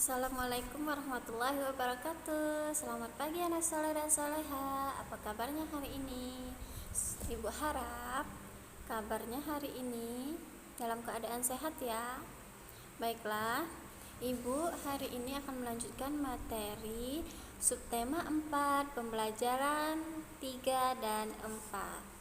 Assalamualaikum warahmatullahi wabarakatuh. Selamat pagi anak soleh dan soleha. Apa kabarnya hari ini? Ibu harap kabarnya hari ini dalam keadaan sehat ya. Baiklah, Ibu hari ini akan melanjutkan materi subtema 4, pembelajaran 3 dan 4.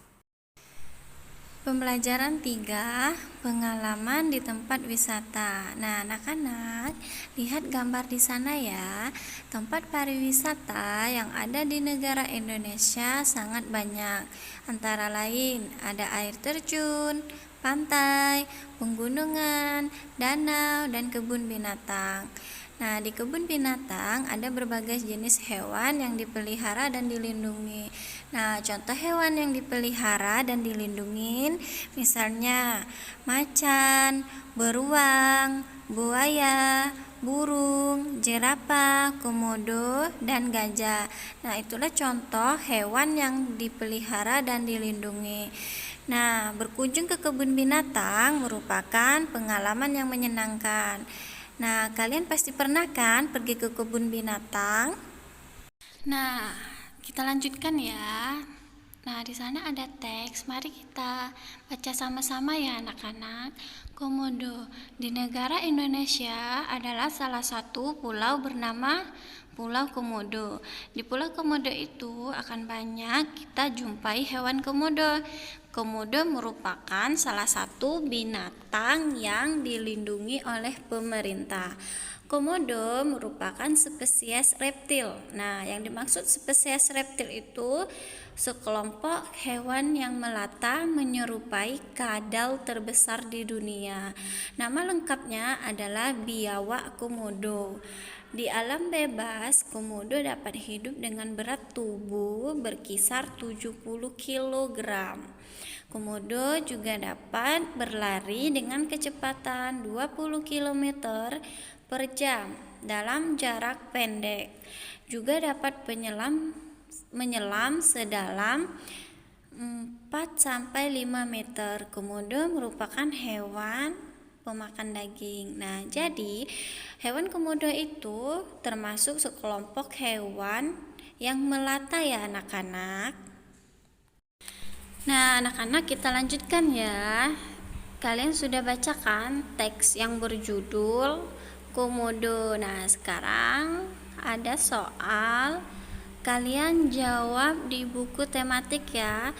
Pembelajaran 3, pengalaman di tempat wisata. Nah, anak-anak, lihat gambar di sana ya. Tempat pariwisata yang ada di negara Indonesia sangat banyak. Antara lain, ada air terjun, pantai, pegunungan, danau, dan kebun binatang. Nah, di kebun binatang ada berbagai jenis hewan yang dipelihara dan dilindungi. Nah, contoh hewan yang dipelihara dan dilindungi misalnya macan, beruang, buaya, burung, jerapah, komodo, dan gajah. Nah, itulah contoh hewan yang dipelihara dan dilindungi. Nah, berkunjung ke kebun binatang merupakan pengalaman yang menyenangkan. Nah, kalian pasti pernah kan pergi ke kebun binatang? Nah, kita lanjutkan ya. Nah, di sana ada teks. Mari kita baca sama-sama ya anak-anak. Komodo di negara Indonesia adalah salah satu pulau bernama Pulau Komodo. Di Pulau Komodo itu akan banyak kita jumpai hewan komodo. Komodo merupakan salah satu binatang yang dilindungi oleh pemerintah. Komodo merupakan spesies reptil. Nah, yang dimaksud spesies reptil itu sekelompok hewan yang melata menyerupai kadal terbesar di dunia. Nama lengkapnya adalah biawak komodo. Di alam bebas, komodo dapat hidup dengan berat tubuh berkisar 70 kg. Komodo juga dapat berlari dengan kecepatan 20 km per jam dalam jarak pendek. Juga dapat menyelam sedalam 4-5 meter. Komodo merupakan hewan pemakan daging. Nah, jadi hewan komodo itu termasuk sekelompok hewan yang melata ya anak-anak. Nah, anak-anak kita lanjutkan ya. Kalian sudah bacakan teks yang berjudul Komodo. Nah, sekarang ada soal. Kalian jawab di buku tematik ya.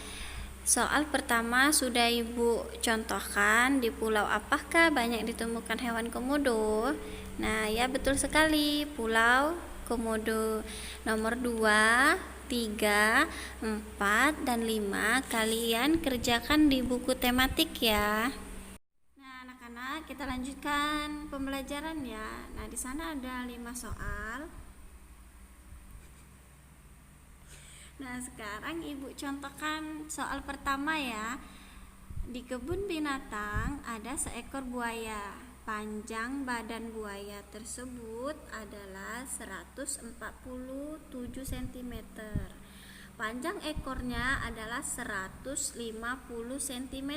Soal pertama sudah Ibu contohkan, di pulau apakah banyak ditemukan hewan komodo? Nah, ya betul sekali, Pulau Komodo. Nomor 2, 3, 4, dan 5 kalian kerjakan di buku tematik ya. Nah, anak-anak, kita lanjutkan pembelajaran ya. Nah, di sana ada 5 soal. Nah, sekarang Ibu contohkan soal pertama ya. Di kebun binatang ada seekor buaya. Panjang badan buaya tersebut adalah 147 cm. Panjang ekornya adalah 150 cm.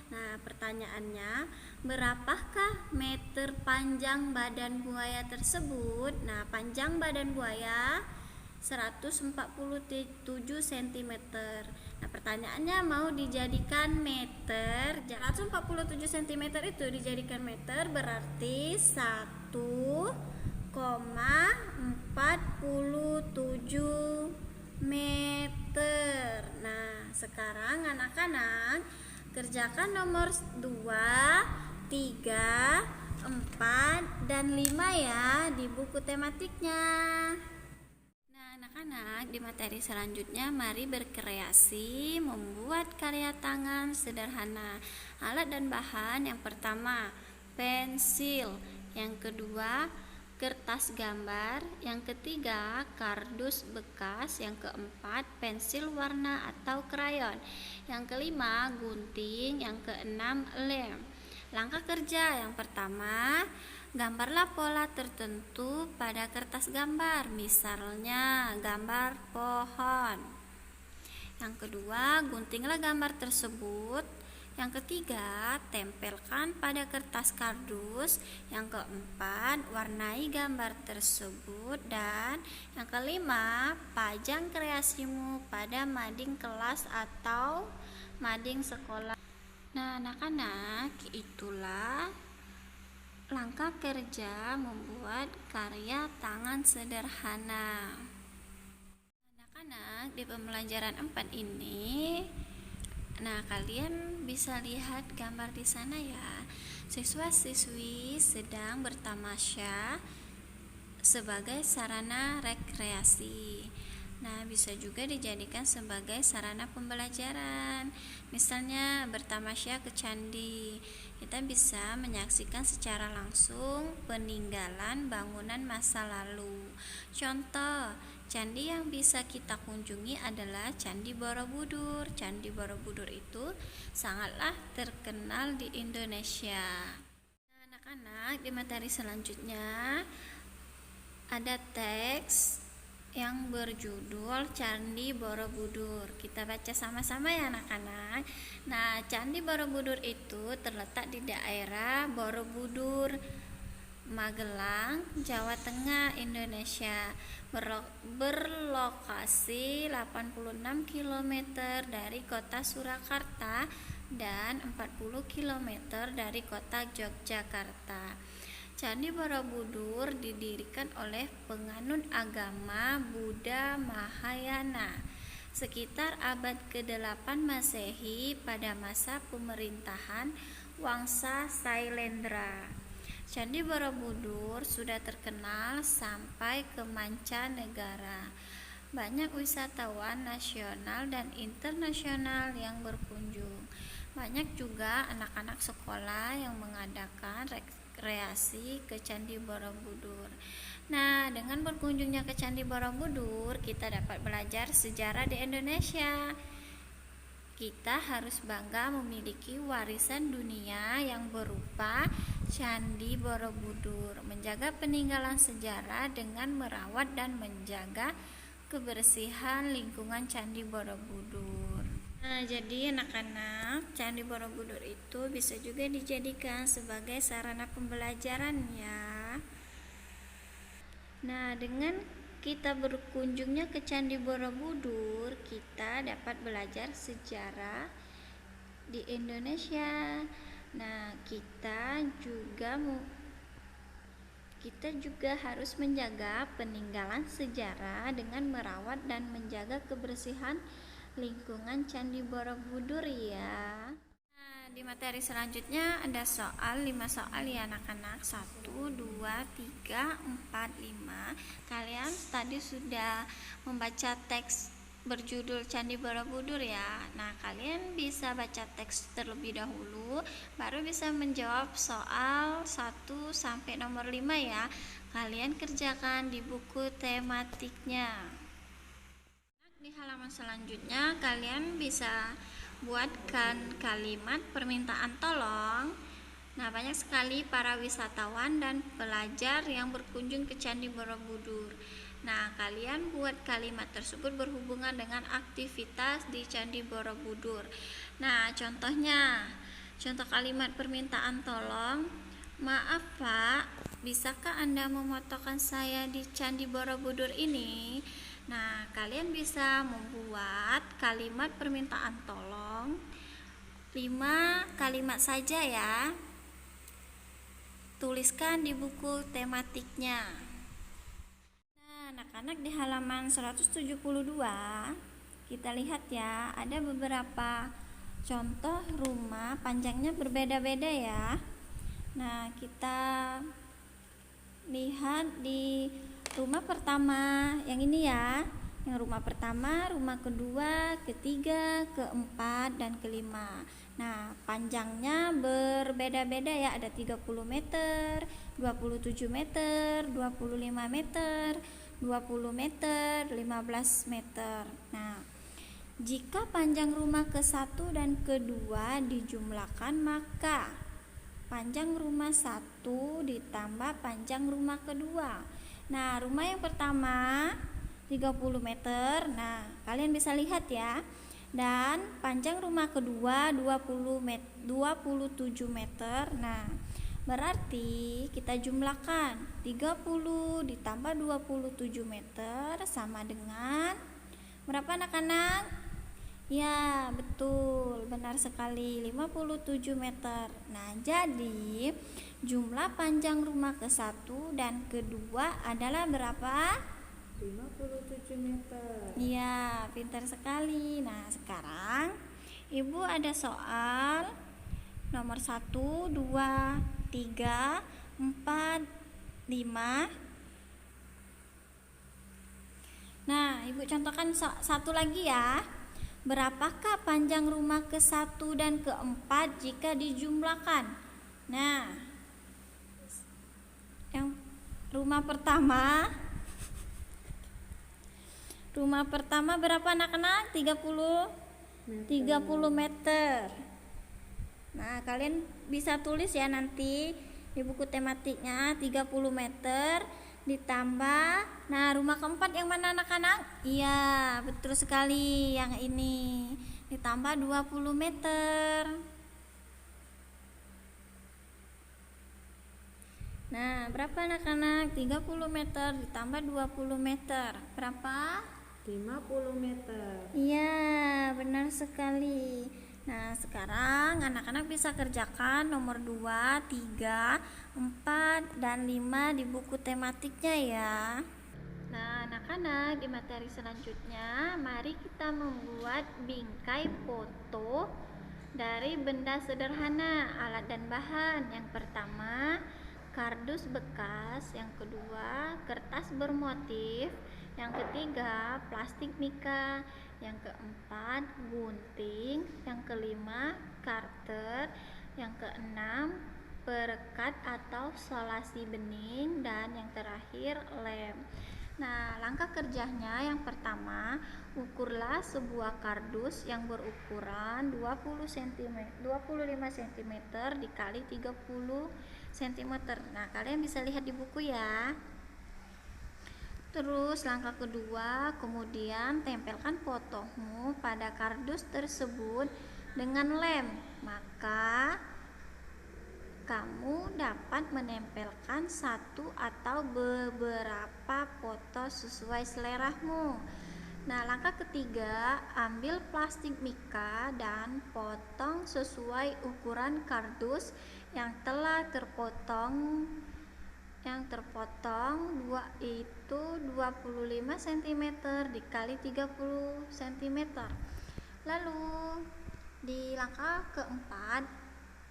Nah, pertanyaannya, berapakah meter panjang badan buaya tersebut? Nah, panjang badan buaya 147 cm. Nah, pertanyaannya mau dijadikan meter. 147 cm itu dijadikan meter berarti 1,47 meter. Nah, sekarang anak-anak kerjakan nomor 2, 3, 4, dan 5 ya di buku tematiknya. Anak-anak, di materi selanjutnya mari berkreasi membuat karya tangan sederhana. Alat dan bahan yang pertama pensil, yang kedua kertas gambar, yang ketiga kardus bekas, yang keempat pensil warna atau krayon, yang kelima gunting, yang keenam lem. Langkah kerja yang pertama, gambarlah pola tertentu pada kertas gambar, misalnya gambar pohon. Yang kedua, guntinglah gambar tersebut. Yang ketiga, tempelkan pada kertas kardus. Yang keempat, warnai gambar tersebut. Dan yang kelima, pajang kreasimu pada mading kelas atau mading sekolah. Nah, anak-anak, itulah langkah kerja membuat karya tangan sederhana. Anak-anak, di pembelajaran 4 ini, nah, kalian bisa lihat gambar di sana ya. Siswa-siswi sedang bertamasya sebagai sarana rekreasi. Nah, bisa juga dijadikan sebagai sarana pembelajaran. Misalnya bertamasya ke candi. Kita bisa menyaksikan secara langsung peninggalan bangunan masa lalu. Contoh, candi yang bisa kita kunjungi adalah Candi Borobudur. Candi Borobudur itu sangatlah terkenal di Indonesia. Nah, anak-anak, di materi selanjutnya ada teks yang berjudul Candi Borobudur. Kita baca sama-sama ya anak-anak. Nah, Candi Borobudur itu terletak di daerah Borobudur, Magelang, Jawa Tengah, Indonesia. Berlokasi 86 km dari kota Surakarta dan 40 km dari kota Yogyakarta. Candi Borobudur didirikan oleh penganut agama Buddha Mahayana sekitar abad ke-8 Masehi pada masa pemerintahan Wangsa Sailendra. Candi Borobudur sudah terkenal sampai ke mancanegara. Banyak wisatawan nasional dan internasional yang berkunjung. Banyak juga anak-anak sekolah yang mengadakan rekreasi ke Candi Borobudur. Nah, dengan berkunjungnya ke Candi Borobudur, kita dapat belajar sejarah di Indonesia. Kita harus bangga memiliki warisan dunia yang berupa Candi Borobudur. Menjaga peninggalan sejarah dengan merawat dan menjaga kebersihan lingkungan Candi Borobudur. Nah, jadi anak-anak, Candi Borobudur itu bisa juga dijadikan sebagai sarana pembelajaran ya. Nah, dengan kita berkunjungnya ke Candi Borobudur, kita dapat belajar sejarah di Indonesia. Nah, kita juga harus menjaga peninggalan sejarah dengan merawat dan menjaga kebersihan lingkungan Candi Borobudur ya. Nah, di materi selanjutnya ada 5 soal ya anak-anak. 1, 2, 3, 4, 5. Kalian tadi sudah membaca teks berjudul Candi Borobudur ya. Nah, kalian bisa baca teks terlebih dahulu, baru bisa menjawab soal 1 sampai nomor 5 ya. Kalian kerjakan di buku tematiknya. Di halaman selanjutnya kalian bisa buatkan kalimat permintaan tolong. Nah, banyak sekali para wisatawan dan pelajar yang berkunjung ke Candi Borobudur. Nah, kalian buat kalimat tersebut berhubungan dengan aktivitas di Candi Borobudur. Nah, contoh kalimat permintaan tolong. Maaf Pak, bisakah Anda memotongkan saya di Candi Borobudur ini? Nah, kalian bisa membuat kalimat permintaan tolong 5 kalimat saja ya. Tuliskan di buku tematiknya. Nah, anak-anak, di halaman 172 kita lihat ya, ada beberapa contoh rumah, panjangnya berbeda-beda ya. Nah, kita lihat di rumah pertama yang ini ya. Yang rumah pertama, rumah kedua, ketiga, keempat, dan kelima. Nah, panjangnya berbeda-beda ya. Ada 30 meter, 27 meter, 25 meter, 20 meter, 15 meter. Nah, jika panjang rumah ke-1 dan ke-2 dijumlahkan, maka panjang rumah 1 ditambah panjang rumah kedua. Nah, rumah yang pertama 30 meter. Nah, kalian bisa lihat ya. Dan panjang rumah kedua 27 meter. Nah, berarti kita jumlahkan 30 ditambah 27 meter sama dengan berapa anak-anak? Ya, betul, benar sekali, 57 meter. Nah, jadi jumlah panjang rumah ke-1 dan kedua adalah berapa? 57 meter. Iya, pintar sekali. Nah, sekarang Ibu ada soal nomor 1, 2, 3, 4, 5. Nah, Ibu contohkan satu lagi ya. Berapakah panjang rumah ke-1 dan ke-4 jika dijumlahkan? Nah, yang rumah pertama berapa anak-anak? 30 meter. Nah, kalian bisa tulis ya nanti di buku tematiknya 30 meter ditambah, nah rumah keempat yang mana anak-anak? Iya, betul sekali, yang ini ditambah 20 meter. Nah, berapa anak-anak? 30 meter ditambah 20 meter berapa? 50 meter. Iya, benar sekali. Nah, sekarang anak-anak bisa kerjakan nomor 2, 3, 4, dan 5 di buku tematiknya ya. Nah, anak-anak, di materi selanjutnya mari kita membuat bingkai foto dari benda sederhana, alat dan bahan. Yang pertama, kardus bekas. Yang kedua, kertas bermotif. Yang ketiga, plastik mika. Yang keempat, gunting. Yang kelima, karter. Yang keenam, perekat atau solasi bening. Dan yang terakhir, lem. Nah, langkah kerjanya yang pertama, ukurlah sebuah kardus yang berukuran 25 cm dikali 30 cm. Nah, kalian bisa lihat di buku ya. Terus langkah kedua, kemudian tempelkan fotomu pada kardus tersebut dengan lem. Maka kamu dapat menempelkan satu atau beberapa foto sesuai seleramu. Nah, langkah ketiga, ambil plastik mika dan potong sesuai ukuran kardus yang telah terpotong. Yang terpotong itu 25 cm dikali 30 cm. Lalu di langkah keempat,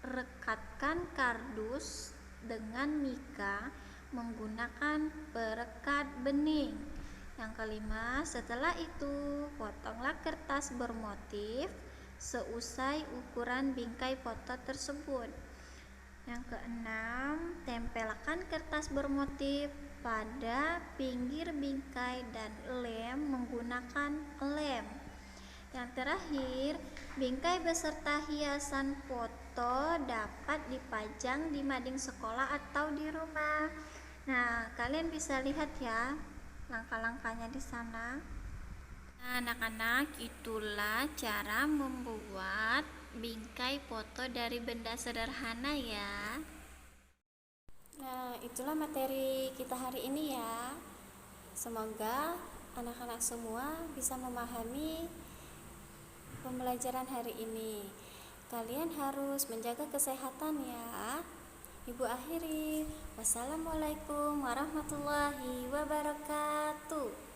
rekatkan kardus dengan mika menggunakan perekat bening. Yang kelima, setelah itu potonglah kertas bermotif seusai ukuran bingkai foto tersebut. Yang keenam, tempelkan kertas bermotif pada pinggir bingkai dan lem menggunakan lem. Yang terakhir, bingkai beserta hiasan foto dapat dipajang di mading sekolah atau di rumah. Nah, kalian bisa lihat ya langkah-langkahnya di sana. Nah, anak-anak, itulah cara membuat bingkai foto dari benda sederhana ya. Nah, itulah materi kita hari ini ya. Semoga anak-anak semua bisa memahami pembelajaran hari ini. Kalian harus menjaga kesehatan ya. Ibu akhiri. Wassalamualaikum warahmatullahi wabarakatuh.